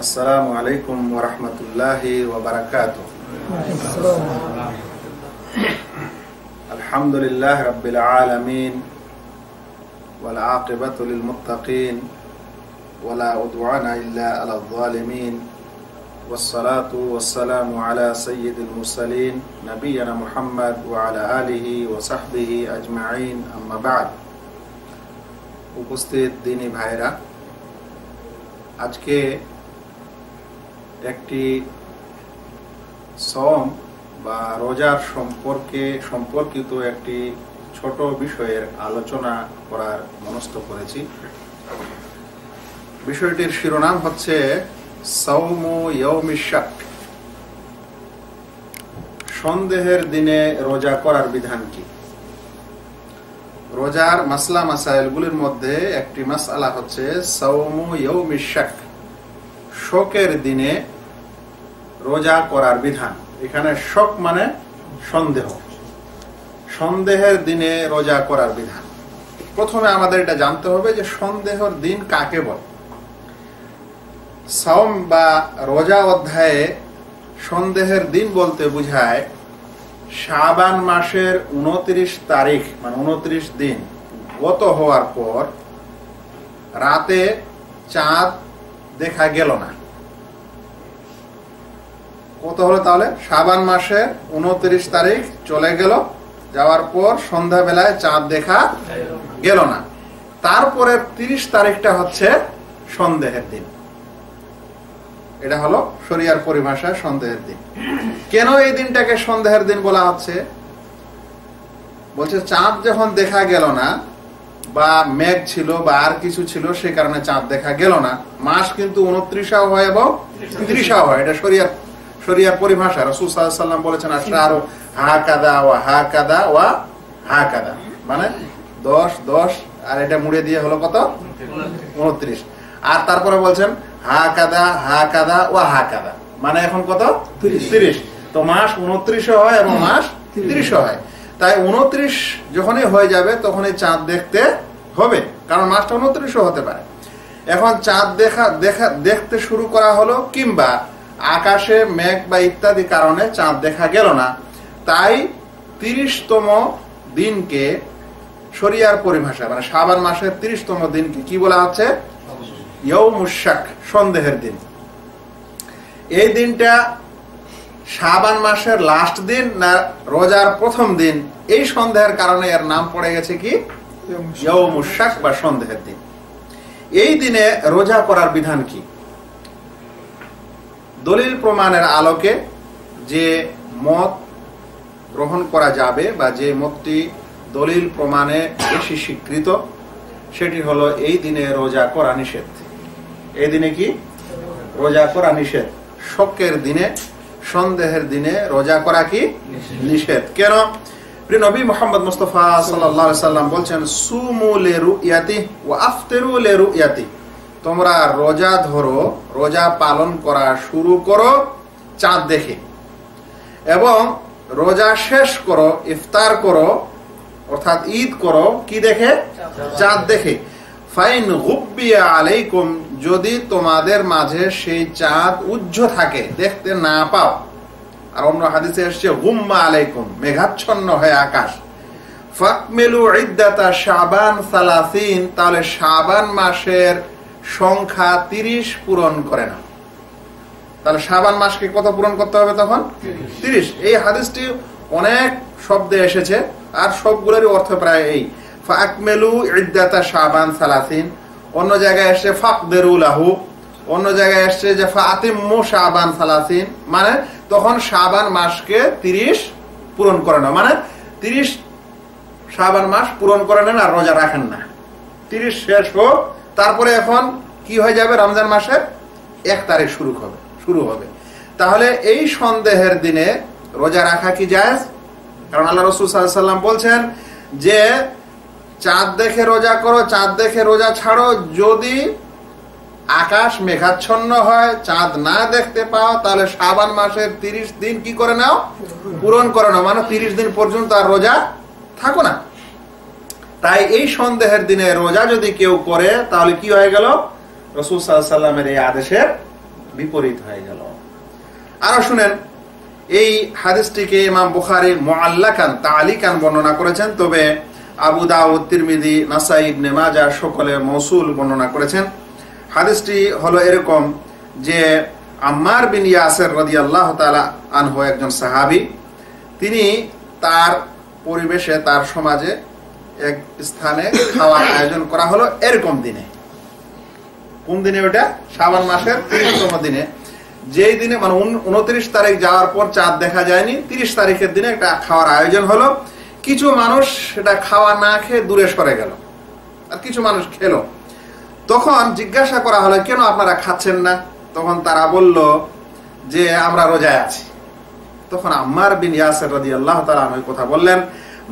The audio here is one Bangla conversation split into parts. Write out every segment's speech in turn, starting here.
আসসালামু আলাইকুম ওয়া রাহমাতুল্লাহি ওয়া বারাকাতুহু। আলহামদুলিল্লাহি রাব্বিল আলামিন ওয়াল আকিবাতু লিল মুত্তাকিন ওয়া লা উদওয়ানা ইল্লা আলাল যালিমিন والصلاة والسلام على سيد المرسلين نبينا محمد وعلى آله وصحبه أجمعين أما بعد। উপস্থিত দিনী ভাইরা, আজকে একটি সওম বা রোজার সম্পর্কিত একটি ছোট বিষয়ের আলোচনা করার মনস্থ করেছি। বিষয়টির শিরোনাম হচ্ছে সাওমু ইয়াউমিশ শাক, সন্দেহের দিনে রোজা করার বিধান কি। রোজার মাসলা মাসাইলগুলির মধ্যে একটি মাসআলা হচ্ছে সাওমু ইয়াউমিশ শাক, শকের দিনে রোজা করার বিধান। এখানে শক মানে সন্দেহ, সন্দেহের দিনে রোজা করার বিধান। প্রথমে আমাদের এটা জানতে হবে যে সন্দেহের দিন কাকে বলে। সাওম বা রোজা অধ্যায়ে সন্দেহের দিন বলতে বোঝায় শাবান মাসের 29 তারিখ মানে 29 দিন গত হওয়ার পর রাতে চাঁদ দেখা গেল না। কত হলো তাহলে? শাবান মাসের 29 তারিখ চলে গেল, যাওয়ার পর সন্ধ্যাবেলায় চাঁদ দেখা গেল না। তারপরে 30 তারিখটা হচ্ছে সন্দেহের দিন। এটা হলো শরিয়ার পরিভাষায় সন্দেহের দিন। কেন এই দিনটাকে সন্দেহের দিন বলা হচ্ছে? বলছে চাঁদ যখন দেখা গেল না, বা মেঘ ছিল বা আর কিছু ছিল, সে কারণে চাঁদ দেখা গেল না। মাস কিন্তু 29 হয় এবং 30 হয়। এটা শরিয়ার পরিভাষা। রাসূল সাল্লাল্লাহু আলাইহি ওয়াসাল্লাম বলেছেন আশরারু হাকাদা ওয়া হাকাদা ওয়া হাকাদা, মানে 10 10 আর এটা মুড়ে দিয়ে হলো কত? 29। আর তারপরে বলছেন হাকাদা হাকাদা ওয়া হাকাদা, মানে এখন কত? 30। তো মাস 29 হয় এবং মাস 30 হয়। তাই 29 যখনই হয়ে যাবে তখনই চাঁদ দেখতে হবে, কারণ মাসটা 29 হতে পারে। এখন চাঁদ দেখতে শুরু করা হলো, কিংবা আকাশে মেঘ বা ইত্যাদি কারণে চাঁদ দেখা গেল না। তাই 30তম দিনকে শরিয়ার পরিভাষা মানে শাবান মাসের 30তম দিনকে কি বলা হচ্ছে? ইয়াউমুশ শাক, সন্দেহের দিন। এই দিনটা শাবান মাসের লাস্ট দিন না রোজার প্রথম দিন, এই সন্দেহের কারণে এর নাম পড়ে গেছে কি ইয়াউমুশ শাক বা সন্দেহের দিন। এই দিনে রোজা করার বিধান কি? দলিল প্রমাণের আলোকে যে মত গ্রহণ করা যাবে বা যে মতটি দলিল প্রমাণে বেশি স্বীকৃত, সেটি হলো এই দিনে রোজা করা নিষেধ। এই দিনে কি রোজা করা নিষেধ? শকের দিনে, সন্দেহের দিনে রোজা করা কি নিষেধ। কেন? প্রিয় নবী মুহাম্মদ মুস্তাফা সাল্লাল্লাহু আলাইহি সাল্লাম বলছেন সুমু লিরুয়াতি ওয়া আফতিরু লিরুয়াতি, তোমরা রোজা ধরো, রোজা পালন করা শুরু করো চাঁদ দেখে, এবং রোজা শেষ করো, ইফতার করো অর্থাৎ ঈদ করো কি দেখে? চাঁদ দেখে। ফাইন গুব্বিয়া আলাইকুম, যদি তোমাদের মাঝে সেই চাঁদ উজ্জ্ব থাকে, দেখতে না পাও। আর অন্য হাদিসে এসেছে গুম্মা আলাইকুম, মেঘাচ্ছন্ন হয়ে আকাশ। ফাকমিলু ইদ্দাতা শাবান 30, তাহলে শাবান মাসের সংখ্যা 30 পূরণ করে না। তাহলে শাবান মাসকে কত পূরণ করতে হবে তখন? 30। এই হাদিসটি অনেক শব্দে এসেছে, আর সবগুলোরই অর্থ প্রায় এই ফাকমিলু ইদ্দাতা শাবান 30। অন্য জায়গায় এসছে ফাকদিরু লাহু, অন্য জায়গায় এসছে যে ফাতিম্মু শাবান 30, মানে তখন শাবান মাসকে 30 পূরণ করে না, মানে 30 শাবান মাস পূরণ করে নেন আর রোজা রাখেন না। 30 শেষ হোক, তারপরে এখন কি হয়ে যাবে? রমজান মাসের 1 তারিখ শুরু হবে। তাহলে এই সন্দেহের দিনে রোজা রাখা কি জায়েজ? কারণ আল্লাহ রাসূল সাল্লাল্লাহু আলাইহি ওয়াসাল্লাম বলছেন যে চাঁদ দেখে রোজা করো, চাঁদ দেখে রোজা ছাড়ো। যদি আকাশ মেঘাচ্ছন্ন হয়, চাঁদ না দেখতে পাও, তাহলে শাবান মাসের 30 দিন কি করে নাও? পূরণ করে নাও, মানে 30 দিন পর্যন্ত আর রোজা থাকো না। তাই এই সন্দেহের দিনে রোজা যদি কেউ করে, তাহলে কি হয়ে গেল? রাসূল সাল্লাল্লাহু আলাইহি ওয়াসাল্লামের এই আদেশের বিপরীত হয়ে গেল। আরো শুনেন, এই হাদিসটিকে ইমাম বুখারী মুআল্লাকান তাআলিকান বর্ণনা করেছেন, তবে আবু দাউদ, তিরমিজি, নাসাই, ইবনে মাজাহ সকলে মৌসুল বর্ণনা করেছেন। হাদিসটি হলো এরকম যে আম্মার বিন ইয়াসির রাদিয়াল্লাহু তাআলা আনহু একজন সাহাবী, তিনি তার পরিবেশে, তার সমাজে এক স্থানে খাওয়ার আয়োজন করা হলো এরকম দিনে। কোন দিনে? ওটা শাবান মাসের 30তম দিনে, যেই দিনে মানে 29 তারিখ যাওয়ার পর চাঁদ দেখা যায়নি, 30 তারিখের দিনে একটা খাওয়ার আয়োজন হলো। কিছু মানুষ সেটা খাওয়া না খেয়ে দূরে সরে গেল, আর কিছু মানুষ খেলো। তখন জিজ্ঞাসা করা হলো, কেন আপনারা খাচ্ছেন না? তখন তারা বলল যে আমরা রোজায় আছি। তখন আম্মার বিন ইয়াসির রাদিয়াল্লাহু তাআলা আনহু কথা বললেন,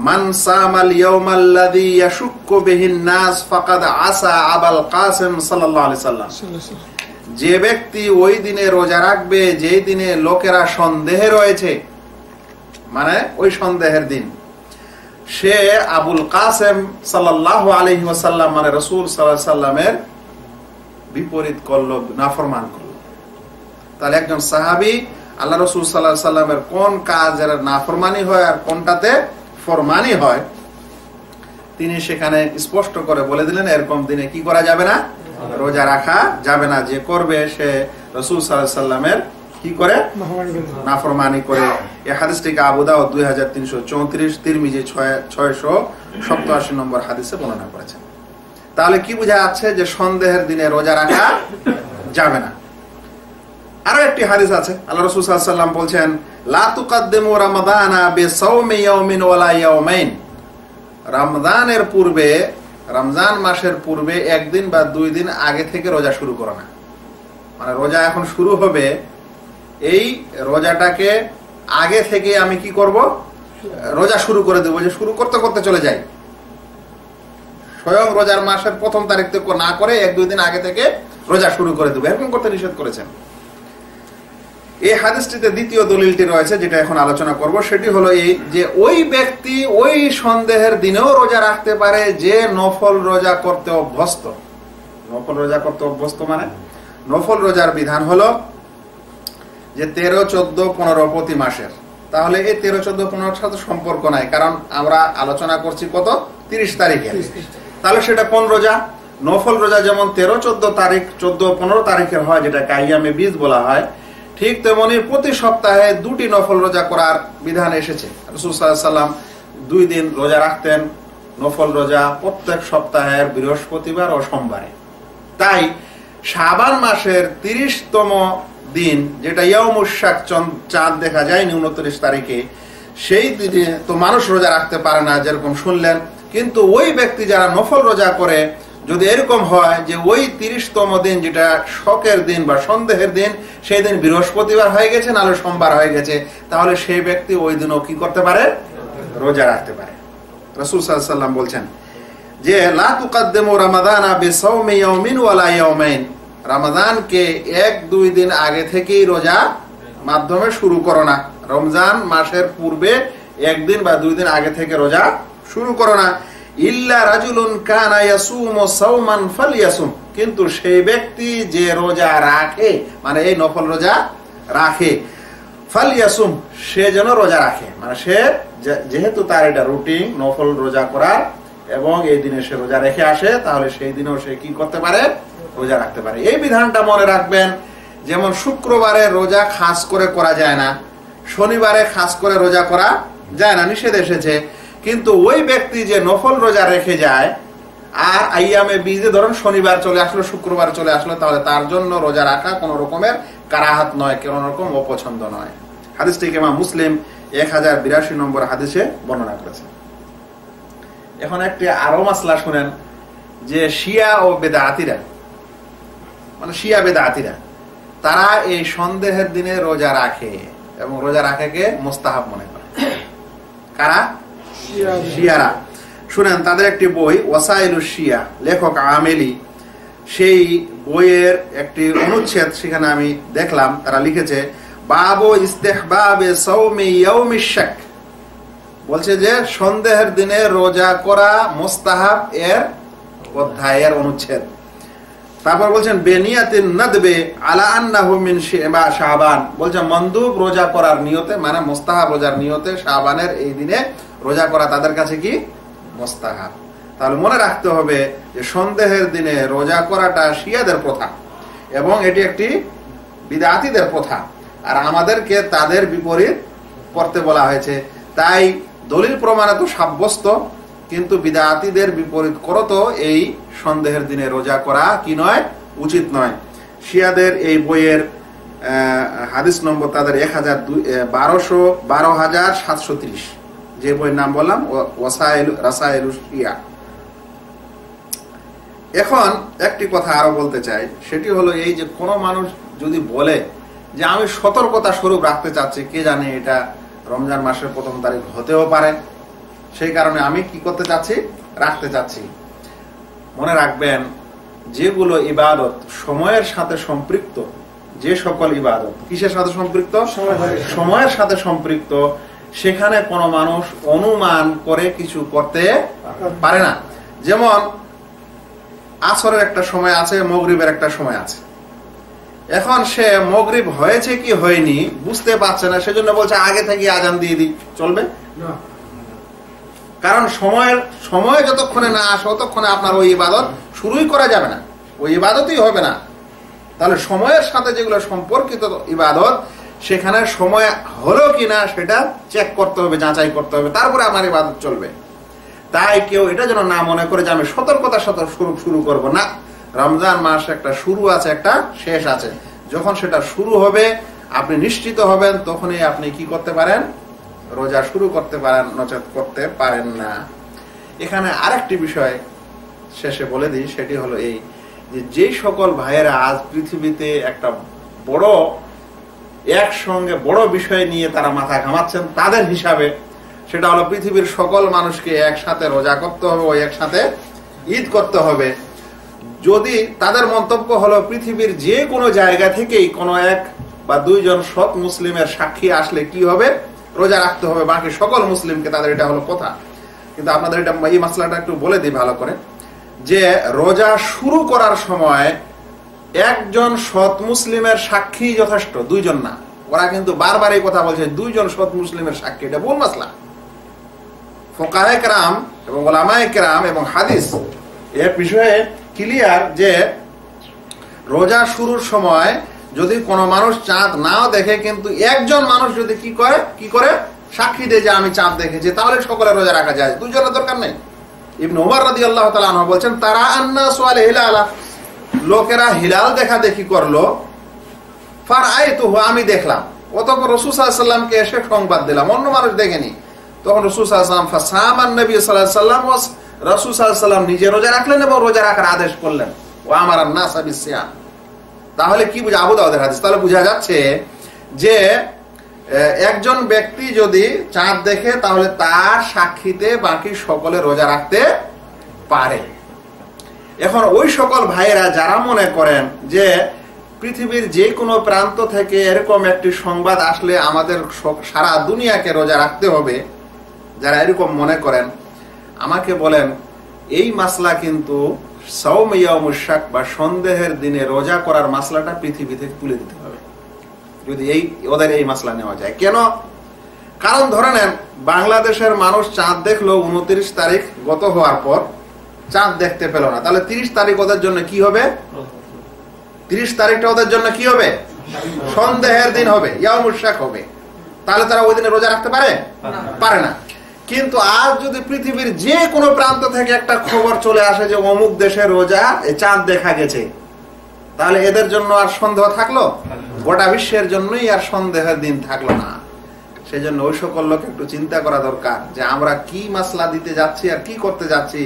মান সামাল ইয়াউমাল্লাযী ইয়াশুক্কু বিহিন নাস ফাকাদ আসা আবুল কাসিম সাল্লাল্লাহু আলাইহি সাল্লাম। যে ব্যক্তি ওই দিনে রোজা রাখবে যেই দিনে লোকেরা সন্দেহে রয়েছে, মানে ওই সন্দেহের দিন, সে আবুল কাসিম সাল্লাল্লাহু আলাইহি ওয়াসাল্লাম মানে রাসূল সাল্লাল্লাহু আলাইহি সাল্লামের বিপরীত করলো, নাফরমান করলো। তাহলে একজন সাহাবী আল্লাহ রাসূল সাল্লাল্লাহু আলাইহি সাল্লামের কোন কাজের নাফরমানি হয় আর কোনটাতে ফরমানি হয় তিনি সেখানে স্পষ্ট করে বলে দিলেন, এরকম দিনে কি করা যাবে না? রোজা রাখা যাবে না। যে করবে সে রাসূল সাল্লাল্লাহু আলাইহি সাল্লামের কি করে? নাফরমানি করে। এই হাদিসটিকে আবু দাউদ 2334, তিরমিজি 687 নম্বর হাদিসে বর্ণনা করেছেন। তাহলে কি বোঝা যাচ্ছে যে সন্দেহের দিনে রোজা রাখা যাবে না। আরো একটি হাদিস আছে, আল্লাহ রাসূল সাল্লাল্লাহু আলাইহি ওয়াসাল্লাম বলছেন, লা তুকাদ্দিমু রামাদানা বিসাওমি ইয়াওমিন ওয়ালা ইয়াওমাইন। রমজানের পূর্বে, রমজান মাসের পূর্বে একদিন বা 2 দিন আগে থেকে রোজা শুরু করো না। মানে রোজা এখন শুরু হবে, এই রোজাটাকে আগে থেকে আমি কি করব? রোজা শুরু করে দেবো। যে শুরু করতে করতে চলে যাই, স্বয়ং রোজার মাসের 1ম তারিখ থেকে না করে 1-2 দিন আগে থেকে রোজা শুরু করে দেবো, এরকম করতে নিষেধ করেছেন। এই হাদিসটিতে দ্বিতীয় দলিলটি রয়েছে, যেটা এখন আলোচনা করব, সেটি হলো এই যে ওই ব্যক্তি ওই সন্দেহের দিনেও রোজা রাখতে পারে যে নফল রোজা করতে অভ্যস্ত। নফল রোজা করতে অভ্যস্ত মানে নফল রোজার বিধান হলো যে 13, 14, 15 প্রতি মাসের। তাহলে এই 13, 14, 15 সাথে সম্পর্ক নাই, কারণ আমরা আলোচনা করছি কত? 30 তারিখে। তাহলে সেটা কোন রোজা? নফল রোজা যেমন 13, 14 তারিখ, 14, 15 তারিখের হয়, যেটাকে আইয়ামে বীজ বলা হয়, ঠিক তেমনি প্রতি সপ্তাহে 2টি নফল রোজা করার বিধান এসেছে। রাসূল সাল্লাল্লাহু আলাইহি ওয়াসাল্লাম 2 দিন রোজা রাখতেন, নফল রোজা প্রত্যেক সপ্তাহের বৃহস্পতিবার ও সোমবারে। তাই শাবান মাসের 30তম দিন, যেটা ইয়াউমুশ শাক, চাঁদ দেখা যায়নি 29 তারিখে, সেই দিনে তো মানুষ রোজা রাখতে পারে না, যেরকম শুনলেন। কিন্তু ওই ব্যক্তি যারা নফল রোজা করে, যদি এরকম হয় যে ওই 30তম দিন, যেটা শকের দিন বা সন্দেহের দিন, সেই দিন বৃহস্পতিবার হয়ে গেছে, নাহলে সোমবার হয়ে গেছে, তাহলে সেই ব্যক্তি ওই দিনও কি করতে পারে? রোজা রাখতে পারে। রাসূল সাল্লাল্লাহু আলাইহি ওয়াসাল্লাম বলছেন যে লা তুকাদ্দিমু রামাদানা বিসাওমি ইয়াওমিন ওয়ালা ইয়াওমাইন। রমজানকে 1-2 দিন আগে থেকেই রোজা মাধ্যমে শুরু করো না। রমজান মাসের পূর্বে 1 দিন বা 2 দিন আগে থেকে রোজা শুরু করো না। ইল্লা রাজুলুন কানা ইয়াসুমু সাওমান ফালইয়াসুম। কিন্তু সেই ব্যক্তি যে রোজা রাখে, মানে এই নফল রোজা রাখে, ফালইয়াসুম, সে যেন রোজা রাখে। মানে সে যেহেতু তার এটা রুটিন নফল রোজা করার, এবং এই দিনে সে রোজা রেখে আসে, তাহলে সেই দিনেও সে কি করতে পারে? রোজা রাখতে পারে। এই বিধানটা মনে রাখবেন। যেমন শুক্রবারে রোজা খাস করে করা যায় না, শনিবারে খাস করে রোজা করা যায় না, নিষেধ এসেছে। কিন্তু ওই ব্যক্তি যে নফল রোজা রেখে যায়, আর আইয়ামে বীজে ধরুন শনিবার চলে আসলো, শুক্রবার চলে আসলো, তাহলে তার জন্য রোজা রাখা কোন রকমের কারাহাত নয়, কোন রকম অপছন্দ নয়। হাদিসটিকে ইমাম মুসলিম 1082 নম্বর হাদিসে বর্ণনা করেছে। এখন একটি আরো মাসলা শুনেন, যে শিয়া ও বেদাতিরা, মানে শিয়া বেদাতিরা, তারা এই সন্দেহের দিনে রোজা রাখে, এবং রোজা রাখাকে মুস্তাহাব মনে করে। কারা? শিয়ারা। শুনেন, তাদের একটি বই ওয়াসাইলুশ শিয়া, লেখক আমেলি, সেই বইয়ের একটি অনুচ্ছেদ সেখানে আমি দেখলাম, তারা লিখেছে বাবু ইস্তেহবাবে সাওমি ইয়াউমিশ শাক। বলছে যে সন্দেহের দিনে রোজা করা মুস্তাহাব এর অধ্যায়ের অনুচ্ছেদ। তারপর বলছেন বেনিয়াতিন নাদবে আলা আন্নাহু মিন শাবান, বলছেন মন্দুব রোজা করার নিয়তে, মানে মুস্তাহাব রোজার নিয়তে শাবানের এই দিনে রোজা করা তাদের কাছে কি মুস্তাহাব। তাহলে মনে রাখতে হবে যে সন্দেহের দিনে রোজা করাটা শিয়াদের প্রথা এবং এটি একটি বিদআতীদের প্রথা, আর আমাদেরকে তাদের বিপরীত করতে বলা হয়েছে। তাই দলিল প্রমাণে তো সাব্যস্ত, কিন্তু বিদআতীদের বিপরীত করো তো এই সন্দেহের দিনে রোজা করা কি নয়, উচিত নয়। শিয়াদের এই বইয়ের হাদিস নম্বর তাদের 12,730, যে বইয়ের নাম বললাম রাসায়েলুশ শিয়া। এখন একটি কথা আরো বলতে চাই, সেটি হলো এই যে কোনো মানুষ যদি বলে যে আমি সতর্কতা স্বরূপ রাখতে চাচ্ছি, কে জানে এটা রমজান মাসের 1ম তারিখ হতেও পারে, সেই কারণে আমি কি করতে চাচ্ছি, রাখতে চাচ্ছি। মনে রাখবেন যেগুলো ইবাদত সময়ের সাথে সম্পৃক্ত, যে সকল ইবাদত কিসের সাথে সম্পৃক্ত, সময়ের সাথে সম্পৃক্ত, সেখানে কোনো মানুষ অনুমান করে কিছু করতে পারে না। যেমন আসরের একটা সময় আছে, মাগরিবের একটা সময় আছে, এখন সে মাগরিব হয়েছে কি হয়নি বুঝতে পারছে না, সেজন্য বলছে আগে থেকে আজান দিয়ে দিই, চলবে না? কারণ সময় যতক্ষণে না আসে ততক্ষণে আপনার ওই ইবাদত শুরুই করা যাবে না, ওই ইবাদতই হবে না। তাহলে সময়ের সাথে যেগুলো সম্পর্কিত ইবাদত, সেখানে সময় হলো কিনা সেটা চেক করতে হবে, যাচাই করতে হবে, তারপরে আমার ইবাদত চলবে। তাই কেউ এটা যেন না মনে করে যে আমি সতর্কতার সাথে শুরু করব না। রমজান মাস একটা শুরু আছে, একটা শেষ আছে। যখন সেটা শুরু হবে আপনি নিশ্চিত হবেন, তখনই আপনি কি করতে পারেন, রোজা শুরু করতে পারেন, নচেত করতে পারেন না। এখানে আরেকটি বিষয় শেষে বলে দিই, সেটি হলো এই যে সকল ভাইয়েরা আজ পৃথিবীতে একটা বড় একসঙ্গে বড় বিষয় নিয়ে তারা মাথা ঘামাচ্ছেন, তাদের হিসাবে সেটা হলো পৃথিবীর সকল মানুষকে একসাথে রোজা করতে হবে, ওই একসাথে ঈদ করতে হবে। যদি তাদের মন্তব্য হলো পৃথিবীর যে কোনো জায়গা থেকেই কোনো 1 বা 2 জন সৎ মুসলিমের সাক্ষী আসলে কি হবে, রোজা রাখতে হবে বাকি সকল মুসলিমকে, তাদের এটা হলো কথা। কিন্তু আপনাদের এটা এই মাসলাটা একটু বলে দিই ভালো করে, যে রোজা শুরু করার সময় একজন সৎ মুসলিমের সাক্ষী যথেষ্ট, 2 জন না। ওরা কিন্তু বারবার এই কথা বলছে 2 জন সৎ মুসলিমের সাক্ষী, এটা ভুল মাসলা। ফুকাহে কেরাম এবং উলামায়ে কেরাম এবং হাদিস এর বিষয়ে ক্লিয়ার যে রোজা শুরুর সময় যদি কোনো মানুষ চাঁদ নাও দেখে, কিন্তু একজন মানুষ যদি কি করে সাক্ষী দেয় যে আমি চাঁদ দেখেছি, তাহলে সকলে রোজা রাখা যায়, 2 জনের দরকার নেই। ইবনে উমর রাদিয়াল্লাহু তাআলা আনহু বলেন তারা আন্নাসু আল হিলালা, লোকেরা হিলাল দেখা দেখি করলো, ফারাআইতুহু, আমি দেখলাম। অতঃপর রাসূল সাল্লাল্লাহু আলাইহি ওয়াসাল্লামকে এসে সংবাদ দিলাম, অন্য মানুষ দেখেনি। তখন রাসূল সাল্লাল্লাহু আলাইহি ওয়াসাল্লাম ফাসামান নবী সাল্লাল্লাহু আলাইহি ওয়াসাল্লাম, রাসূল সাল্লাল্লাহু আলাইহি ওয়াসাল্লাম নিজে রোজা রাখলেন এবং রোজা রাখার আদেশ করলেন। ওয়া আমারান নাস বিসিয়াম। তাহলে কি বুঝা, আবু দাউদের হাদিস, তাহলে বোঝা যাচ্ছে যে একজন ব্যক্তি যদি চাঁদ দেখে তাহলে তার সাক্ষীতে বাকি সকলে রোজা রাখতে পারে। এখন ওই সকল ভাইয়েরা যারা মনে করেন যে পৃথিবীর যে কোনো প্রান্ত থেকে এরকম একটি সংবাদ আসলে আমাদের সারা দুনিয়াকে রোজা রাখতে হবে, যারা এরকম মনে করেন, আমাকে বলেন এই মাসলা কিন্তু সাওম ইয়াউমুশ শাক বা সন্দেহের দিনে রোজা করার মাসলাটা পৃথিবী থেকে তুলে দিতে হবে, যদি ওদের এই মাসলা নেওয়া যায়। কেন? কারণ ধরে নেন বাংলাদেশের মানুষ চাঁদ দেখলো 29 তারিখ গত হওয়ার পর, চাঁদ দেখতে পেল না, তাহলে 30 তারিখ ওদের জন্য কি হবে? 30 তারিখটা ওদের জন্য কি হবে? সন্দেহের দিন হবে, ইয়াউমুশ শাক হবে। তাহলে তারা ওই দিনে রোজা রাখতে পারে না। কিন্তু আজ যদি পৃথিবীর যে কোনো প্রান্ত থেকে একটা খবর চলে আসে যে অমুক দেশে রোজা চাঁদ দেখা গেছে, তাহলে এদের জন্য আর সন্দেহ থাকলো? গোটা বিশ্বের জন্যই আর সন্দেহের দিন থাকলো না। সেই জন্য ওই সকল লোক একটু চিন্তা করা দরকার যে আমরা কি মাসলা দিতে যাচ্ছি আর কি করতে যাচ্ছি,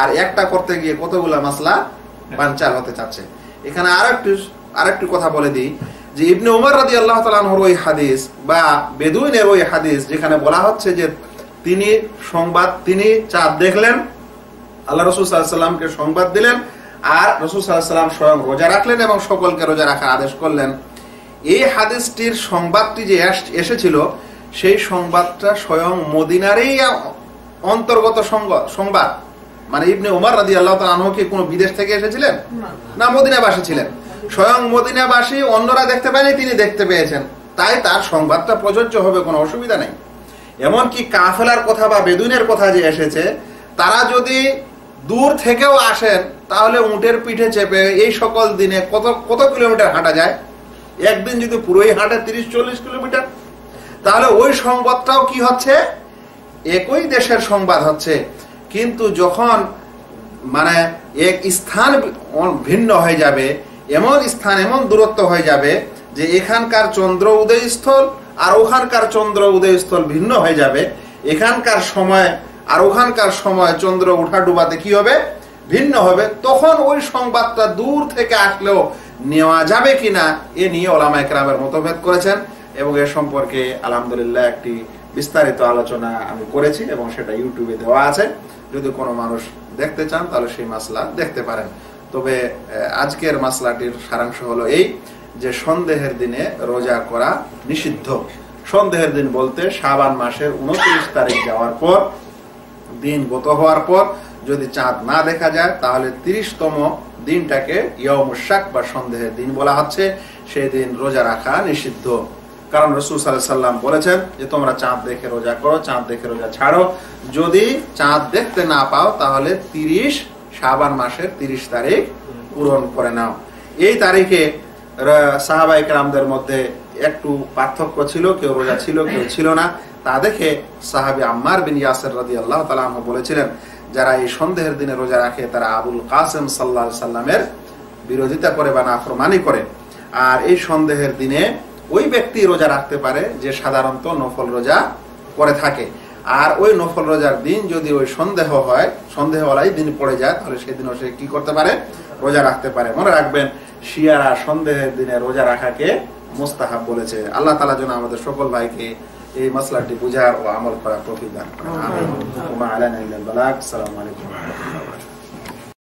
আর একটা করতে গিয়ে কতগুলা মাসলা বানচাল হতে চাচ্ছে। এখানে আরেকটি কথা বলে দিই যে ইবনে উমর রাদিয়াল্লাহু তাআলা আনহুর ওই হাদিস বা বেদুইনের ওই হাদিস যেখানে বলা হচ্ছে যে তিনি চাঁদ দেখলেন, আল্লাহ রাসূল সাল্লাল্লাহু আলাইহি ওয়াসাল্লামকে সংবাদ দিলেন, আর রাসূল সাল্লাল্লাহু আলাইহি ওয়াসাল্লাম স্বয়ং রোজা রাখলেন এবং সকলকে রোজা রাখার আদেশ করলেন। এই হাদিসটির সংবাদটি যে এসেছিল, সেই সংবাদটা স্বয়ং মদিনারই অন্তর্গত সংবাদ। মানে ইবনে উমর রাদিয়াল্লাহু তাআলা আনহু কি কোনো বিদেশ থেকে এসেছিলেন? না, মদিনাবাসী ছিলেন। স্বয়ং মদিনাবাসী, অন্যরা দেখতে পায়নি, তিনি দেখতে পেয়েছেন, তাই তার সংবাদটা প্রযোজ্য হবে, কোনো অসুবিধা নেই। এমনকি কাফেলার কথা বা বেদুইনের কথা যে এসেছে, তারা যদি দূর থেকেও আসেন তাহলে উটের পিঠে চেপে এই সকল দিনে কত কত কিলোমিটার হাঁটা যায়। একদিন যদি পুরোই হাঁটে 30-40 কিলোমিটার, তাহলে ওই সংবাদটাও কি হচ্ছে, একই দেশের সংবাদ হচ্ছে। কিন্তু যখন মানে এক স্থান ভিন্ন হয়ে যাবে, এমন স্থান, এমন দূরত্ব হয়ে যাবে যে এখানকার চন্দ্র উদয়স্থল আর ওখানকার চন্দ্র উদয়স্থল ভিন্ন হয়ে যাবে, এখানকার সময় আর ওখানকার সময় চন্দ্র উঠা ডুবাতে কি হবে, ভিন্ন হবে। তখন ওই সংবাদটা দূর থেকে আসলেও নেওয়া যাবে কিনা এ নিয়ে ওলামায়ে কেরামের মতভেদ করেছেন, এবং এ সম্পর্কে আলহামদুলিল্লাহ একটি বিস্তারিত আলোচনা আমি করেছি এবং সেটা ইউটিউবে দেওয়া আছে। যদি কোনো মানুষ দেখতে চান তাহলে সেই মাসলা দেখতে পারেন। তবে আজকের মাসলাটির সারাংশ হলো এই যে সন্দেহের দিনে রোজা করা নিষিদ্ধ। সন্দেহের দিন বলতে শাবান মাসের 29 তারিখ যাওয়ার পর, দিন গত হওয়ার পর যদি চাঁদ না দেখা যায় তাহলে 30তম দিনটাকে ইয়াউমুশ শাক বা সন্দেহের দিন বলা হচ্ছে। সেই দিন রোজা রাখা নিষিদ্ধ, কারণ রাসূল সাল্লাল্লাহু আলাইহি ওয়াসাল্লাম বলেছেন যে তোমরা চাঁদ দেখে রোজা করো, চাঁদ দেখে রোজা ছাড়ো। যদি চাঁদ দেখতে না পাও তাহলে 30 শাবান মাসের 30 তারিখ পূরণ করে নাও। এই তারিখে সাহাবায়ে কেরামদের মধ্যে একটু পার্থক্য ছিল, কেউ রোজা ছিল, কেউ ছিল না। তা দেখে সাহাবী আম্মার বিন ইয়াসির রাদিয়াল্লাহু তাআলা আনহু বলেছিলেন, যারা এই সন্দেহের দিনে রোজা রাখে তারা আবুল কাসেম সাল্লাল্লাহু আলাইহি সাল্লামের বিরোধিতা করে বা নাফরমানি করে। আর এই সন্দেহের দিনে ওই ব্যক্তি রোজা রাখতে পারে যে সাধারণত নফল রোজা করে থাকে। আর ওই নফল রোজার দিন যদি ওই সন্দেহ হয়, সন্দেহওয়ালাই দিন পড়ে যায়, তাহলে সেদিনও সে কি করতে পারে, রোজা রাখতে পারে। মনে রাখবেন, শিয়ারা সন্দেহের দিনে রোজা রাখাকে মুস্তাহাব বলেছে। আল্লাহ তাআলা যেন আমাদের সকল ভাইকে এই মাসলাটি বুঝার ও আমল করার তৌফিক দান করেন। আমিন। ওয়া আলাইনা ইল্লাল বালাগ। আসসালামু আলাইকুম।